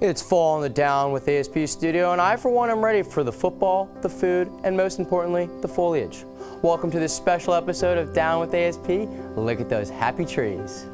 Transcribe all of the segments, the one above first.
It's fall in the Down with ASP studio, and I, for one, am ready for the football, the food, and most importantly, the foliage. Welcome to this special episode of Down with ASP. Look at those happy trees.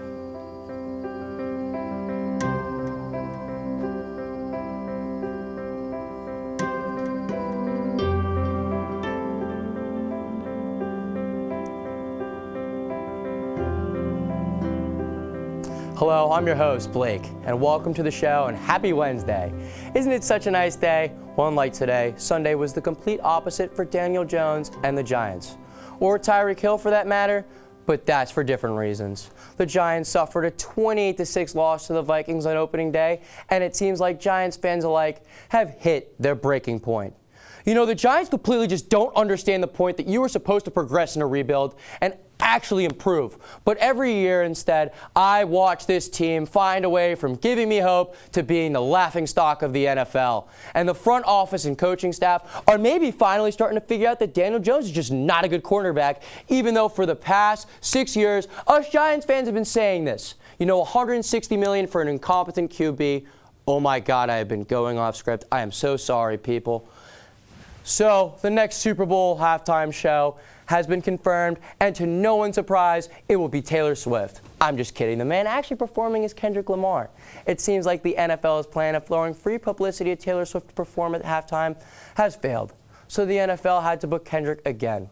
Hello, I'm your host, Blake, and welcome to the show and happy Wednesday. Isn't it such a nice day? Well, unlike today, Sunday was the complete opposite for Daniel Jones and the Giants. Or Tyreek Hill for that matter, but that's for different reasons. The Giants suffered a 28-6 loss to the Vikings on opening day, and it seems like Giants fans alike have hit their breaking point. You know, the Giants completely just don't understand the point that you were supposed to progress in a rebuild and actually improve. But every year instead, I watch this team find a way from giving me hope to being the laughingstock of the NFL. And the front office and coaching staff are maybe finally starting to figure out that Daniel Jones is just not a good cornerback, even though for the past 6 years, us Giants fans have been saying this. You know, $160 million for an incompetent QB. Oh my God, I have been going off script. I am so sorry, people. So the next Super Bowl halftime show has been confirmed, and to no one's surprise, it will be Taylor Swift. I'm just kidding. The man actually performing is Kendrick Lamar. It seems like the NFL's plan of throwing free publicity at Taylor Swift to perform at halftime has failed. So the NFL had to book Kendrick again.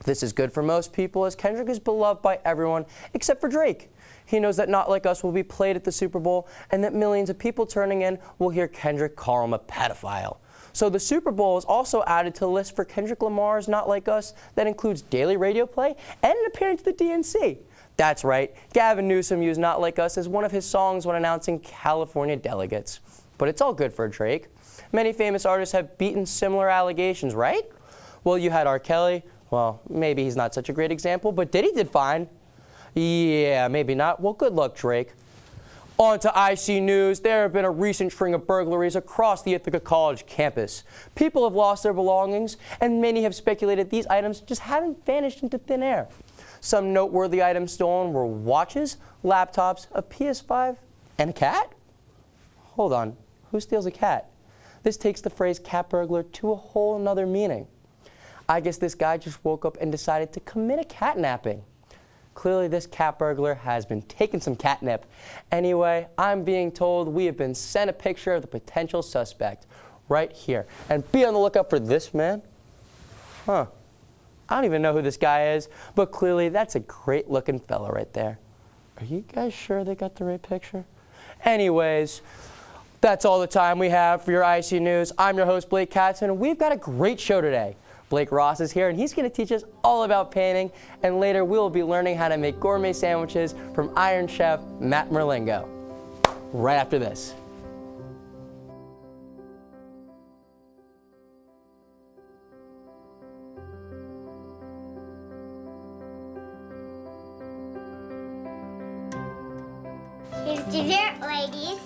This is good for most people, as Kendrick is beloved by everyone except for Drake. He knows that Not Like Us will be played at the Super Bowl, and that millions of people turning in will hear Kendrick call him a pedophile. So the Super Bowl is also added to the list for Kendrick Lamar's Not Like Us that includes daily radio play and an appearance at the DNC. That's right, Gavin Newsom used Not Like Us as one of his songs when announcing California delegates. But it's all good for Drake. Many famous artists have beaten similar allegations, right? Well, you had R. Kelly. Well, maybe he's not such a great example, but Diddy did fine. Yeah, maybe not. Well, good luck, Drake. On to IC News. There have been a recent string of burglaries across the Ithaca College campus. People have lost their belongings, and many have speculated these items just haven't vanished into thin air. Some noteworthy items stolen were watches, laptops, a PS5, and a cat? Hold on, who steals a cat? This takes the phrase cat burglar to a whole nother meaning. I guess this guy just woke up and decided to commit a catnapping. Clearly, this cat burglar has been taking some catnip. Anyway, I'm being told we have been sent a picture of the potential suspect right here. And be on the lookout for this man. I don't even know who this guy is, but clearly that's a great-looking fella right there. Are you guys sure they got the right picture? Anyways, that's all the time we have for your IC News. I'm your host, Blake Katzen, and we've got a great show today. Blake Ross is here, and he's going to teach us all about painting, and later we'll be learning how to make gourmet sandwiches from Iron Chef Matt Merlingo. Right after this. Here's dessert, ladies.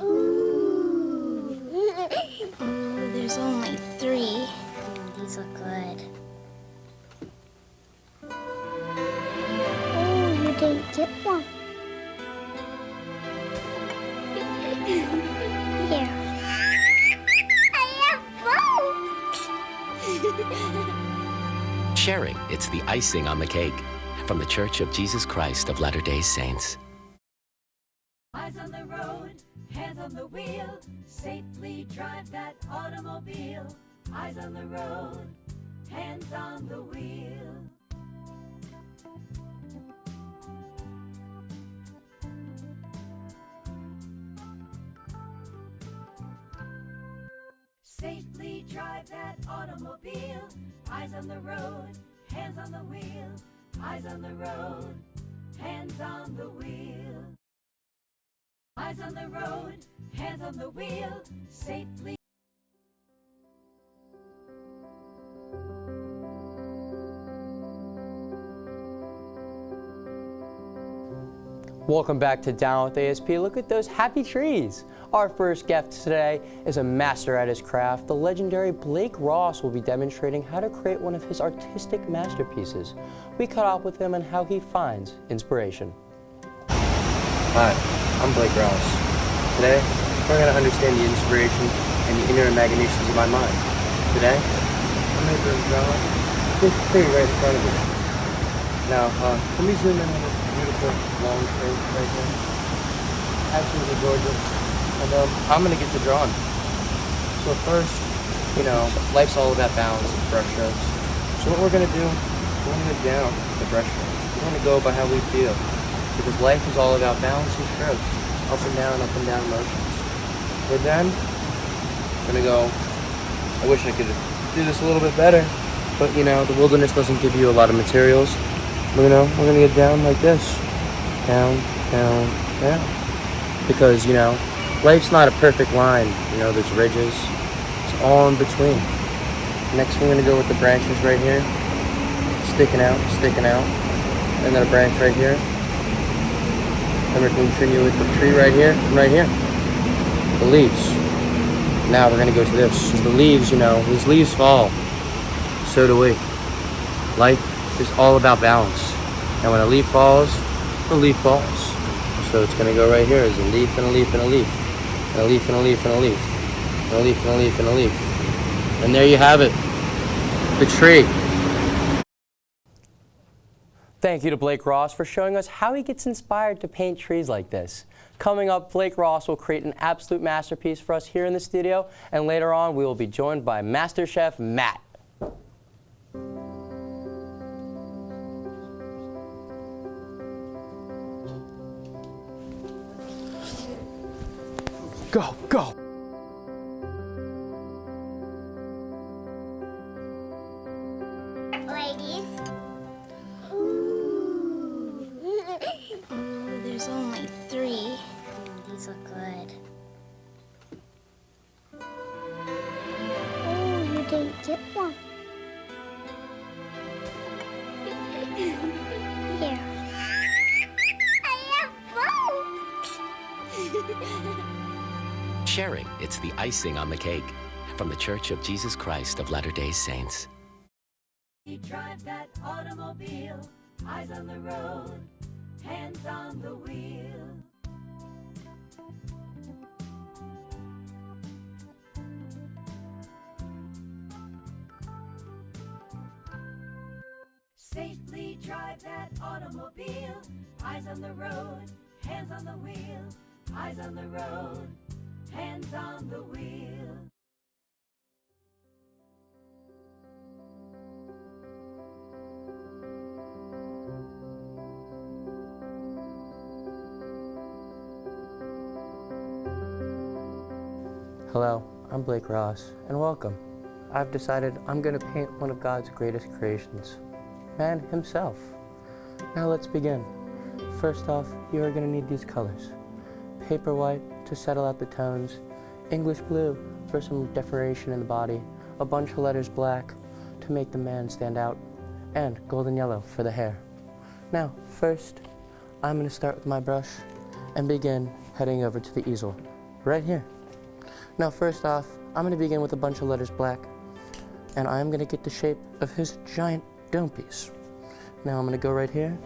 Ooh. There's only 3. These look good. Oh, you didn't get one. Here. I have both. Sharing, it's the icing on the cake. From the Church of Jesus Christ of Latter-day Saints. Eyes on the road, hands on the wheel, safely drive that automobile. Eyes on the road, hands on the wheel. Safely drive that automobile. Eyes on the road, hands on the wheel. Eyes on the road, hands on the wheel. Eyes on the road, hands on the wheel, safely. Welcome back to Down with ASP. Look at those happy trees. Our first guest today is a master at his craft. The legendary Blake Ross will be demonstrating how to create one of his artistic masterpieces. We caught up with him on how he finds inspiration. Hi, I'm Blake Ross. Today, we're going to understand the inspiration and the inner imaginations of my mind. Today, I'm going to draw this tree right in front of me. Now, can we zoom in on this beautiful long tree right here? Absolutely gorgeous. And I'm going to get to drawing. So first, you know, life's all about balance and brush strokes. So what we're going to do, we're going to go down the brush strokes. We're going to go by how we feel. Because life is all about balance and strokes. Up and down motions. We're then going to go, I wish I could do this a little bit better, but you know, the wilderness doesn't give you a lot of materials. We're going to get down like this. Down, down, down. Because, you know, life's not a perfect line. You know, there's ridges. It's all in between. Next, we're going to go with the branches right here. Sticking out. And then a branch right here. And we're going to continue with the tree right here and right here. The leaves. Now we're going to go to this. The leaves, you know, these leaves fall. So do we. Life is all about balance. And when a leaf falls, the leaf falls. So it's going to go right here as a leaf and a leaf and a leaf. And a leaf and a leaf and a leaf. And a leaf and a leaf and a leaf. And there you have it. The tree. Thank you to Blake Ross for showing us how he gets inspired to paint trees like this. Coming up, Blake Ross will create an absolute masterpiece for us here in the studio, and later on we will be joined by Master Chef Matt. Go, go! Ladies. There's only 3. These look good. Oh, you didn't get one. Here. I have both. Sharing, it's the icing on the cake. From the Church of Jesus Christ of Latter-day Saints. Drive that automobile, eyes on the road, hands on the wheel. Safely drive that automobile, eyes on the road, hands on the wheel, eyes on the road, hands on the wheel. Hello, I'm Blake Ross, and welcome. I've decided I'm going to paint one of God's greatest creations, man himself. Now let's begin. First off, you are going to need these colors. Paper white to settle out the tones, English blue for some decoration in the body, a bunch of letters black to make the man stand out, and golden yellow for the hair. Now, first, I'm going to start with my brush and begin heading over to the easel, right here. Now first off, I'm going to begin with a bunch of letters black, and I'm going to get the shape of his giant dome piece. Now I'm going to go right here,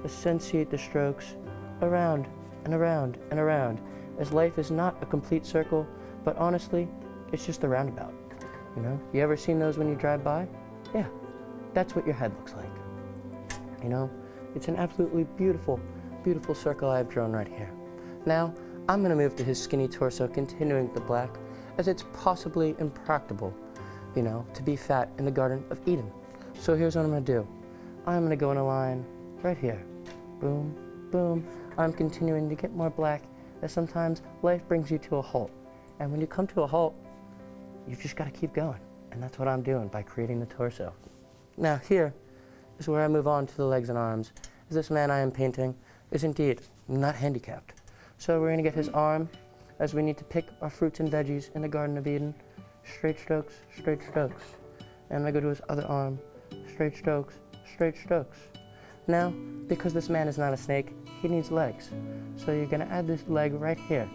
accentuate the strokes around and around and around, as life is not a complete circle, but honestly, it's just a roundabout. You know, you ever seen those when you drive by? Yeah, that's what your head looks like. You know, it's an absolutely beautiful, beautiful circle I've drawn right here. Now, I'm going to move to his skinny torso, continuing with the black, as it's possibly impractical, you know, to be fat in the Garden of Eden. So here's what I'm going to do. I'm going to go in a line right here. Boom, boom. I'm continuing to get more black, as sometimes life brings you to a halt. And when you come to a halt, you've just got to keep going. And that's what I'm doing by creating the torso. Now here is where I move on to the legs and arms, as this man I am painting is indeed not handicapped. So we're going to get his arm, as we need to pick our fruits and veggies in the Garden of Eden. Straight strokes, straight strokes. And I go to his other arm, straight strokes, straight strokes. Now, because this man is not a snake, he needs legs. So you're going to add this leg right here,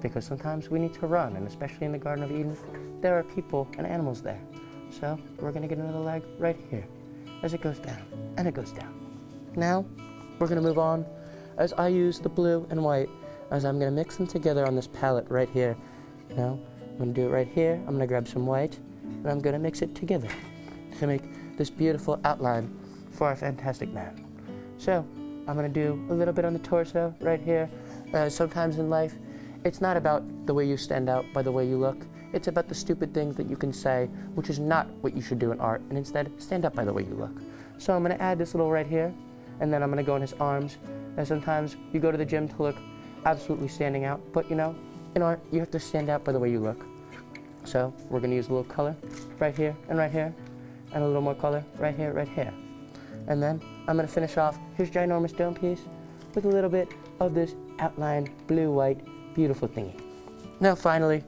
because sometimes we need to run, and especially in the Garden of Eden, there are people and animals there. So we're going to get another leg right here, as it goes down, and it goes down. Now, we're going to move on, as I use the blue and white is I'm gonna mix them together on this palette right here. You know, I'm gonna do it right here. I'm gonna grab some white, and I'm gonna mix it together to make this beautiful outline for our fantastic man. So, I'm gonna do a little bit on the torso right here. Sometimes in life, it's not about the way you stand out by the way you look. It's about the stupid things that you can say, which is not what you should do in art, and instead stand up by the way you look. So I'm gonna add this little right here, and then I'm gonna go in his arms. And sometimes you go to the gym to look absolutely standing out, but you know, in art, you have to stand out by the way you look. So we're gonna use a little color right here, and a little more color right here, right here. And then I'm gonna finish off his ginormous dome piece with a little bit of this outline, blue-white, beautiful thingy. Now finally,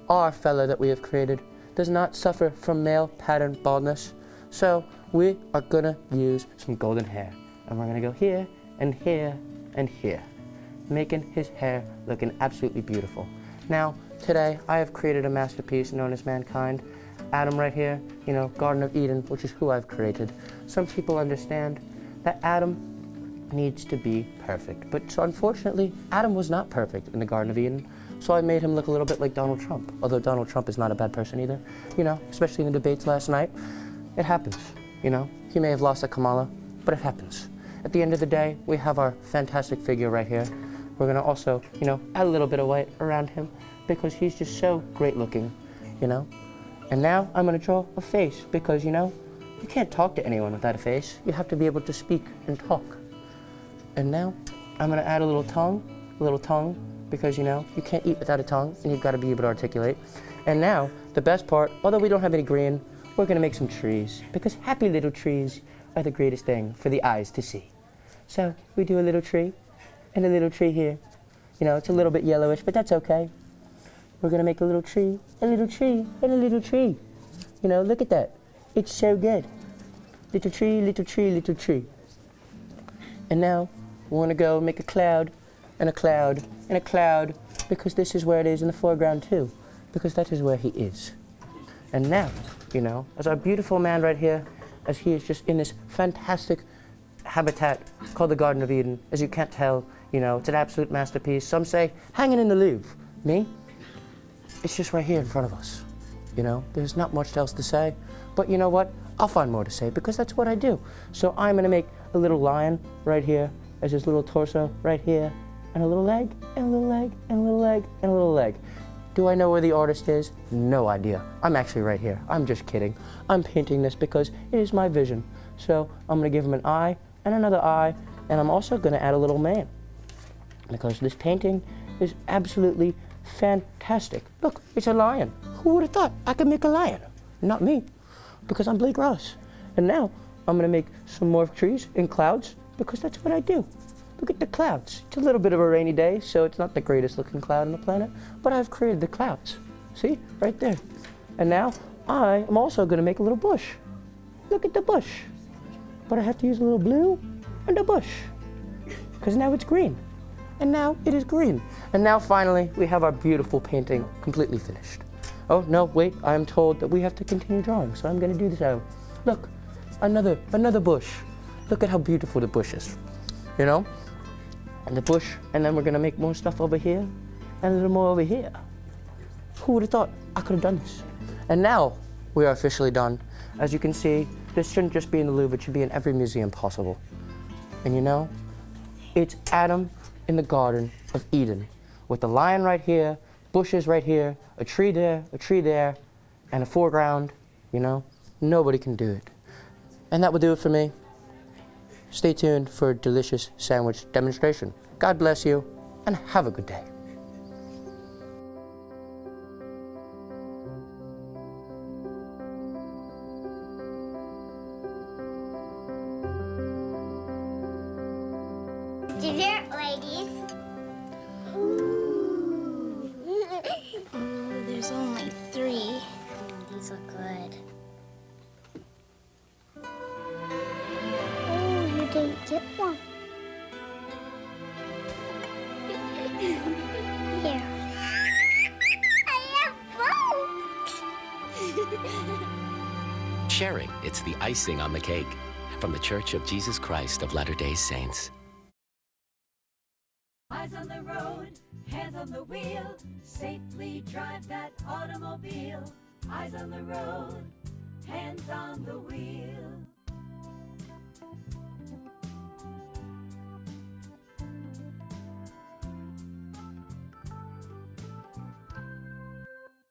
our fella that we have created does not suffer from male pattern baldness, so we are gonna use some golden hair. And we're gonna go here, and here, and here, making his hair looking absolutely beautiful. Now, today, I have created a masterpiece known as Mankind. Adam right here, you know, Garden of Eden, which is who I've created. Some people understand that Adam needs to be perfect, but so unfortunately, Adam was not perfect in the Garden of Eden, so I made him look a little bit like Donald Trump, although Donald Trump is not a bad person either, you know, especially in the debates last night. It happens, you know. He may have lost to Kamala, but it happens. At the end of the day, we have our fantastic figure right here. We're gonna also, you know, add a little bit of white around him because he's just so great looking, you know. And now I'm gonna draw a face because, you know, you can't talk to anyone without a face. You have to be able to speak and talk. And now I'm gonna add a little tongue because, you know, you can't eat without a tongue and you've gotta be able to articulate. And now, the best part, although we don't have any green, we're gonna make some trees because happy little trees are the greatest thing for the eyes to see. So we do a little tree and a little tree here. You know, it's a little bit yellowish, but that's okay. We're gonna make a little tree, a little tree, and a little tree. You know, look at that. It's so good. Little tree, little tree, little tree. And now we wanna go make a cloud, and a cloud, and a cloud, because this is where it is in the foreground too, because that is where he is. And now, you know, as our beautiful man right here, as he is just in this fantastic habitat called the Garden of Eden. As you can't tell, you know, it's an absolute masterpiece. Some say, hanging in the Louvre. Me? It's just right here in front of us. You know, there's not much else to say. But you know what? I'll find more to say because that's what I do. So I'm gonna make a little lion right here as his little torso right here, and a little leg, and a little leg, and a little leg, and a little leg. Do I know where the artist is? No idea. I'm actually right here. I'm just kidding. I'm painting this because it is my vision. So I'm gonna give him an eye and another eye, and I'm also gonna add a little man because this painting is absolutely fantastic. Look, it's a lion. Who would have thought I could make a lion? Not me, because I'm Blake Ross. And now I'm gonna make some more trees and clouds because that's what I do. Look at the clouds. It's a little bit of a rainy day, so it's not the greatest looking cloud on the planet, but I've created the clouds. See, right there. And now I am also gonna make a little bush. Look at the bush. But I have to use a little blue and a bush, because now it's green. And now it is green. And now finally, we have our beautiful painting completely finished. Oh, no, wait, I am told that we have to continue drawing, so I'm gonna do this out. Look, another bush. Look at how beautiful the bush is, you know? And the bush, and then we're gonna make more stuff over here, and a little more over here. Who would have thought I could have done this? And now we are officially done. As you can see, this shouldn't just be in the Louvre, it should be in every museum possible. And you know, it's Adam in the Garden of Eden, with the lion right here, bushes right here, a tree there, and a foreground, you know, nobody can do it. And that will do it for me. Stay tuned for a delicious sandwich demonstration. God bless you, and have a good day. Dessert, ladies. Ooh, there's only 3. These look good. Oh, you didn't get one. Here. I have both. Sharing, it's the icing on the cake. From the Church of Jesus Christ of Latter-day Saints. Eyes on the road, hands on the wheel. Safely drive that automobile. Eyes on the road, hands on the wheel.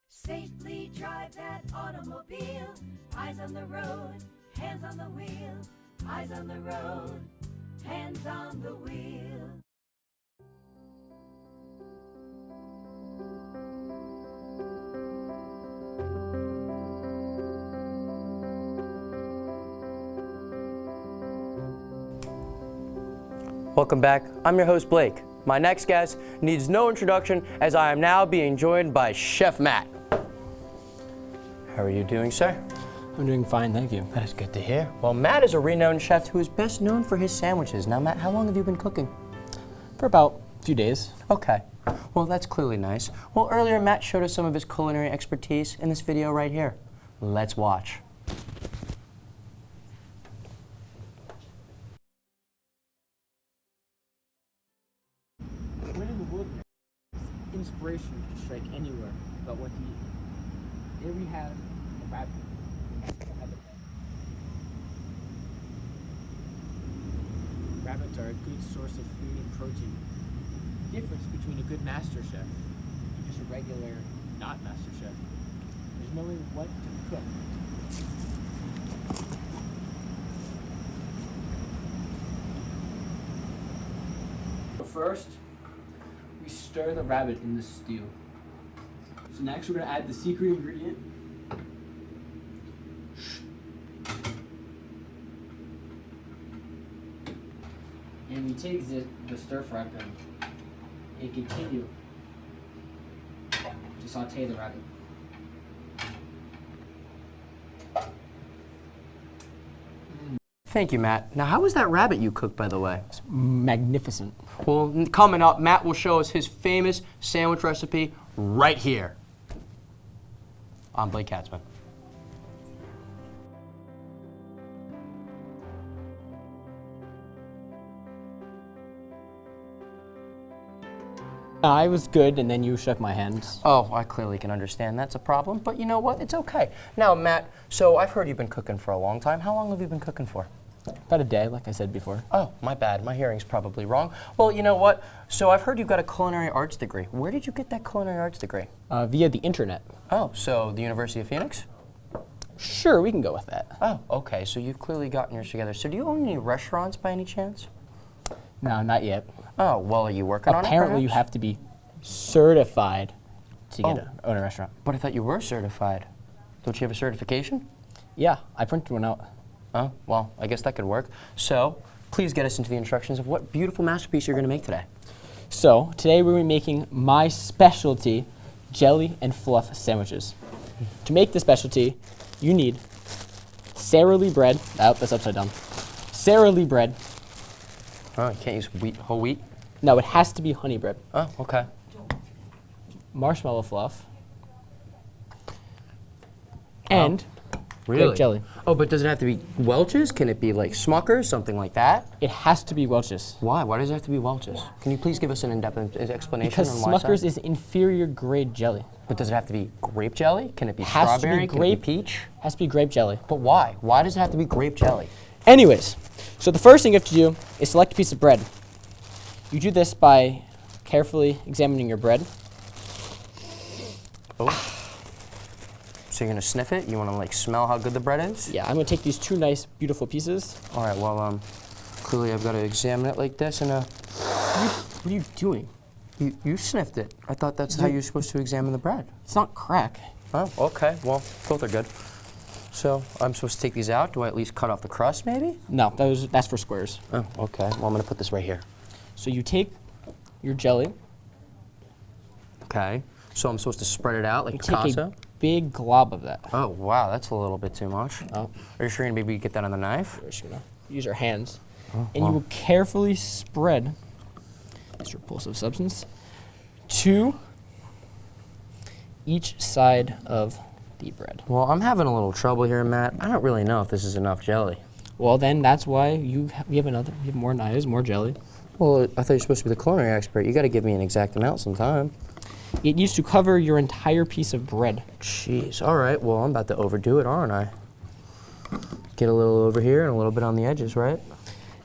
Safely drive that automobile. Eyes on the road, hands on the wheel. Eyes on the road, hands on the wheel. Welcome back. I'm your host, Blake. My next guest needs no introduction as I am now being joined by Chef Matt. How are you doing, sir? I'm doing fine, thank you. That is good to hear. Well, Matt is a renowned chef who is best known for his sandwiches. Now, Matt, how long have you been cooking? For about a few days. Okay. Well, that's clearly nice. Well, earlier, Matt showed us some of his culinary expertise in this video right here. Let's watch. When in the wilderness, inspiration can strike anywhere but what to eat. Here we have a rabbit. Rabbits are a good source of food and protein. The difference between a good master chef and just a regular not master chef is knowing what to cook. First, we stir the rabbit in the stew. So next we're going to add the secret ingredient. And we take the stir fry pan and continue to saute the rabbit. Thank you, Matt. Now, how was that rabbit you cooked, by the way? Magnificent. Well, coming up, Matt will show us his famous sandwich recipe right here. I'm Blake Katzman. I was good, and then you shook my hands. Oh, I clearly can understand that's a problem, but you know what? It's okay. Now, Matt, so I've heard you've been cooking for a long time. How long have you been cooking for? About a day, like I said before. Oh, my bad. My hearing's probably wrong. Well, you know what? So I've heard you've got a culinary arts degree. Where did you get that culinary arts degree? Via the internet. Oh, so the University of Phoenix? Sure, we can go with that. Oh, okay. So you've clearly gotten yours together. So do you own any restaurants by any chance? No, not yet. Oh, well, are you working on it? Apparently, you perhaps? have to be certified to get own a restaurant. But I thought you were certified. Don't you have a certification? Yeah, I printed one out. Oh, well, I guess that could work. So, please get us into the instructions of what beautiful masterpiece you're going to make today. So, today we're making my specialty jelly and fluff sandwiches. To make the specialty, you need Sara Lee bread. Oh, that's upside down. Sara Lee bread. Oh, you can't use whole wheat? No, it has to be honey bread. Oh, okay. Marshmallow fluff. And grape jelly. Oh, but does it have to be Welch's? Can it be like Smucker's, something like that? It has to be Welch's. Why? Why does it have to be Welch's? Can you please give us an in-depth explanation Because on why Smucker's so? is inferior grade jelly. But does it have to be grape jelly? Can it be Has to be strawberry? Can it grape- be peach? Has to be grape jelly. But why? Why does it have to be grape jelly? Anyways, so the first thing you have to do is select a piece of bread. You do this by carefully examining your bread. Oh. So you're gonna sniff it? You wanna like smell how good the bread is? Yeah, I'm gonna take these two nice, beautiful pieces. All right, well, clearly I've got to examine it like this and What are you doing? you sniffed it. I thought that's how you're supposed to examine the bread. It's not crack. Oh, okay, well, both are good. So I'm supposed to take these out? Do I at least cut off the crust maybe? No, that's for squares. Oh, okay, well I'm gonna put this right here. So you take your jelly, Okay, so I'm supposed to spread it out like you take Picasso? a big glob of that. Oh, wow, that's a little bit too much. Oh, Are you sure you're gonna maybe get that on the knife? we're just gonna use our hands. Oh, And you will carefully spread this repulsive substance to each side of the bread. Well, I'm having a little trouble here, Matt. I don't really know if this is enough jelly. Well, then that's why we have more knives, more jelly. Well, I thought you were supposed to be the culinary expert. You got to give me an exact amount sometime. It needs to cover your entire piece of bread. Jeez. All right. Well, I'm about to overdo it, aren't I? Get a little over here and a little bit on the edges, right?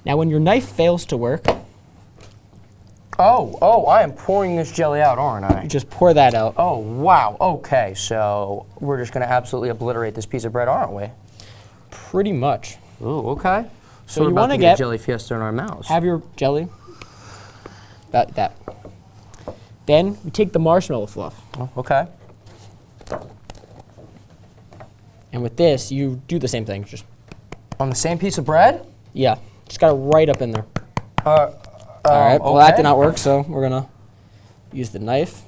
Now, when your knife fails to work, Oh, I am pouring this jelly out, aren't I? you just pour that out. Oh, wow. Okay, so we're just going to absolutely obliterate this piece of bread, aren't we? Pretty much. Ooh, okay. So we're you about wanna to get- jelly fiesta in our mouths. Have your jelly. That. Then you take the marshmallow fluff. Oh, okay. And with this, you do the same thing. Just, On the same piece of bread? yeah, just got it right up in there. All All right, well, that did not work, so we're going to use the knife.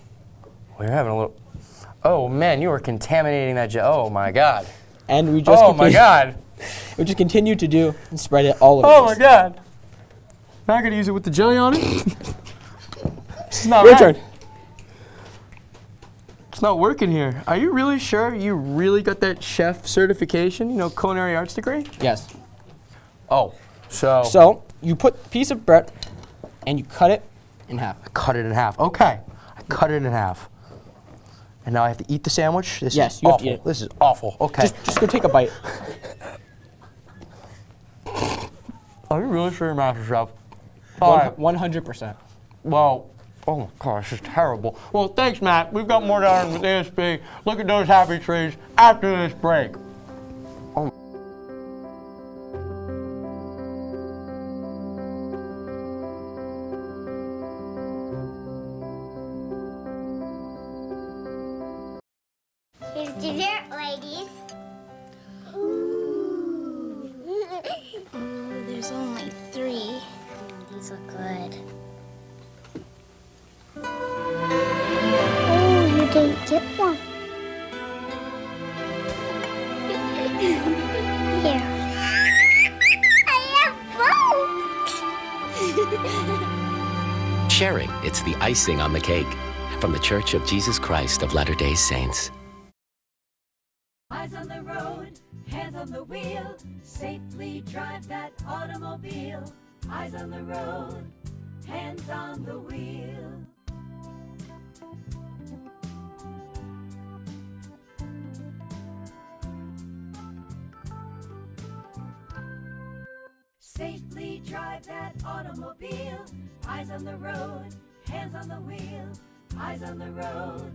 We're having a little... Oh, man, you are contaminating that jelly. Oh, my God. And we just Oh, my God. We just continue to do and spread it all over. Oh, my God. Not going to use it with the jelly on it? This is not Your right. turn. It's not working here. Are you really sure you really got that chef certification, culinary arts degree? Yes. Oh, so... So you put the piece of bread and you cut it in half. Cut it in half. Okay. I cut it in half. And now I have to eat the sandwich? This Yes, is you have awful. to eat it. This is awful. Okay. Just go take a bite. Are you really sure, Master Chef? All right. 100%. Well, oh my gosh, this is terrible. Well, thanks, Matt. We've got more down with ASP. Look at those happy trees after this break. Here's dessert, ladies. Ooh, there's only 3. These look good. Oh, you didn't get one. Here. I have both. Sharing, it's the icing on the cake. From the Church of Jesus Christ of Latter-day Saints. Eyes on the road, hands on the wheel. Safely drive that automobile. Eyes on the road, hands on the wheel. Safely drive that automobile. Eyes on the road, hands on the wheel. Eyes on the road,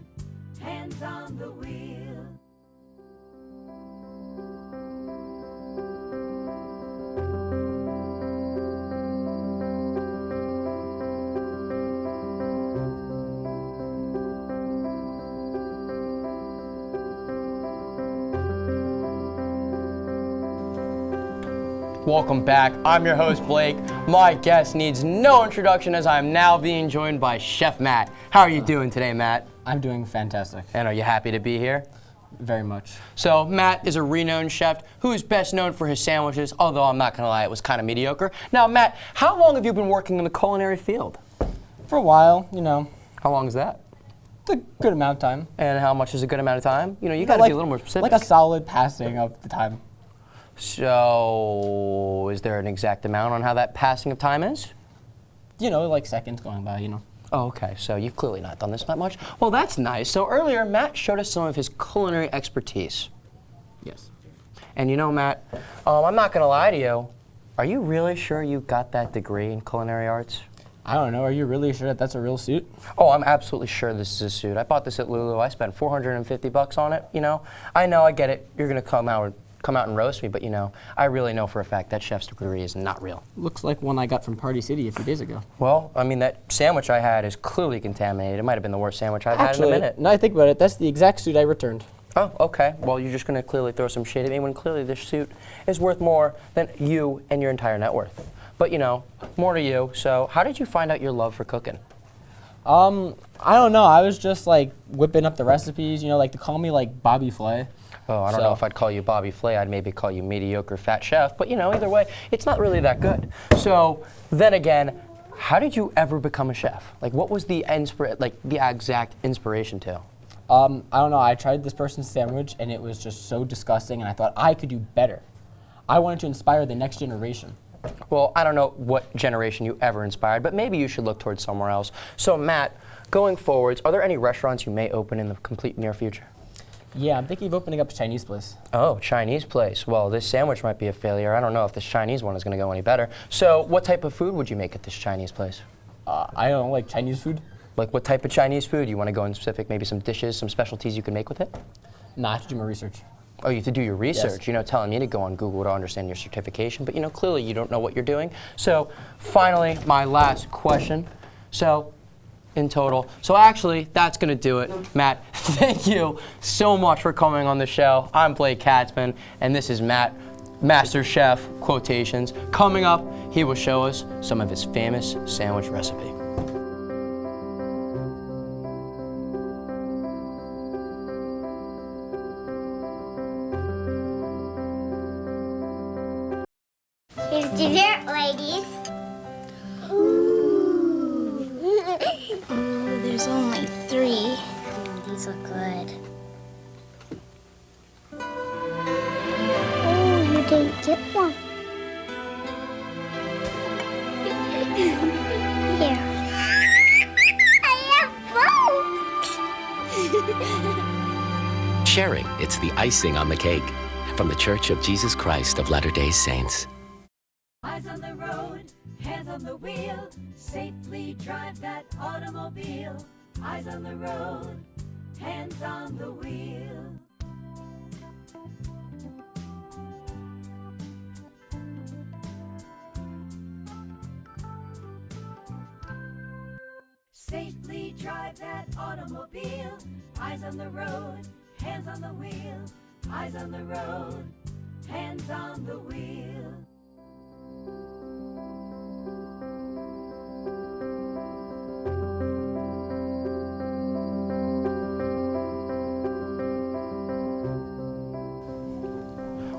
hands on the wheel. Welcome back. I'm your host, Blake. My guest needs no introduction as I'm now being joined by Chef Matt. How are you doing today, Matt? I'm doing fantastic. And are you happy to be here? Very much. So, Matt is a renowned chef who is best known for his sandwiches, although I'm not going to lie, it was kind of mediocre. Now, Matt, how long have you been working in the culinary field? For a while, How long is that? a good amount of time. And how much is a good amount of time? You got to be a little more specific. Like a solid passing of the time. So, is there an exact amount on how that passing of time is? Like seconds going by, Oh, okay. So you've clearly not done this that much. Well, that's nice. So earlier, Matt showed us some of his culinary expertise. Yes. And Matt, I'm not going to lie to you. Are you really sure you got that degree in culinary arts? I don't know. Are you really sure that that's a real suit? Oh, I'm absolutely sure this is a suit. I bought this at Lulu. I spent $450 on it. I know, I get it. You're going to come out and roast me, but I really know for a fact that chef's degree is not real. Looks like one I got from Party City a few days ago. Well, I mean, that sandwich I had is clearly contaminated. It might have been the worst sandwich I've had in a minute. Now I think about it, that's the exact suit I returned. Oh, okay. Well, you're just going to clearly throw some shade at me when clearly this suit is worth more than you and your entire net worth. But, more to you. So how did you find out your love for cooking? I don't know. I was just whipping up the recipes, they call me Bobby Flay. Oh, I don't know if I'd call you Bobby Flay. I'd maybe call you mediocre fat chef. But, either way, it's not really that good. So then again, how did you ever become a chef? What was the exact inspiration to? I don't know. I tried this person's sandwich, and it was just so disgusting, and I thought I could do better. I wanted to inspire the next generation. Well, I don't know what generation you ever inspired, but maybe you should look towards somewhere else. So, Matt, going forwards, are there any restaurants you may open in the complete near future? Yeah, I'm thinking of opening up a Chinese place. Oh, Chinese place. Well, this sandwich might be a failure. I don't know if this Chinese one is going to go any better. So, what type of food would you make at this Chinese place? I don't like Chinese food. Like, what type of Chinese food? You want to go in specific, maybe some dishes, some specialties you can make with it? Nah, I have to do my research. Oh, you have to do your research. Yes. You know, telling me to go on Google to understand your certification, but you know, clearly you don't know what you're doing. So, finally, my last question. So, in total. So actually, that's going to do it. Matt, thank you so much for coming on the show. I'm Blake Katzman, and this is Matt, Master Chef, quotations. Coming up, he will show us some of his famous sandwich recipe. Here's dessert, ladies. Oh, there's only 3. These look good. Oh, you didn't get one. Here. I have both. Sharing, it's the icing on the cake. From the Church of Jesus Christ of Latter-day Saints. Eyes on the road, hands on the wheel. Safely drive that automobile. Eyes on the road, hands on the wheel. Safely drive that automobile. Eyes on the road, hands on the wheel. Eyes on the road, hands on the wheel.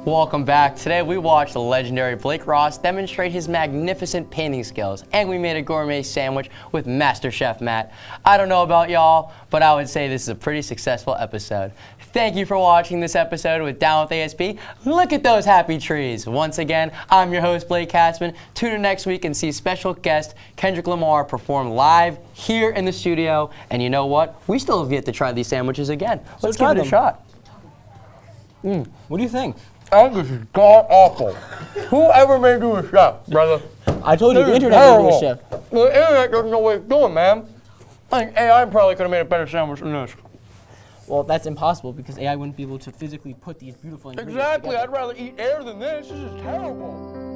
Welcome back. Today we watched the legendary Blake Ross demonstrate his magnificent painting skills, and we made a gourmet sandwich with Master Chef Matt. I don't know about y'all, but I would say this is a pretty successful episode. Thank you for watching this episode with Down with ASP. Look at those happy trees. Once again, I'm your host, Blake Katzman. Tune in next week and see special guest Kendrick Lamar perform live here in the studio. And you know what? We still have yet to try these sandwiches again. Let's give try it a them. shot. What do you think? I think this is god awful. Whoever made you a chef, brother? I told you This the is internet made me a terrible. chef. The internet doesn't know what it's doing, man. I think AI probably could have made a better sandwich than this. Well, that's impossible because AI wouldn't be able to physically put these beautiful ingredients Exactly. together. I'd rather eat air than this. This is terrible.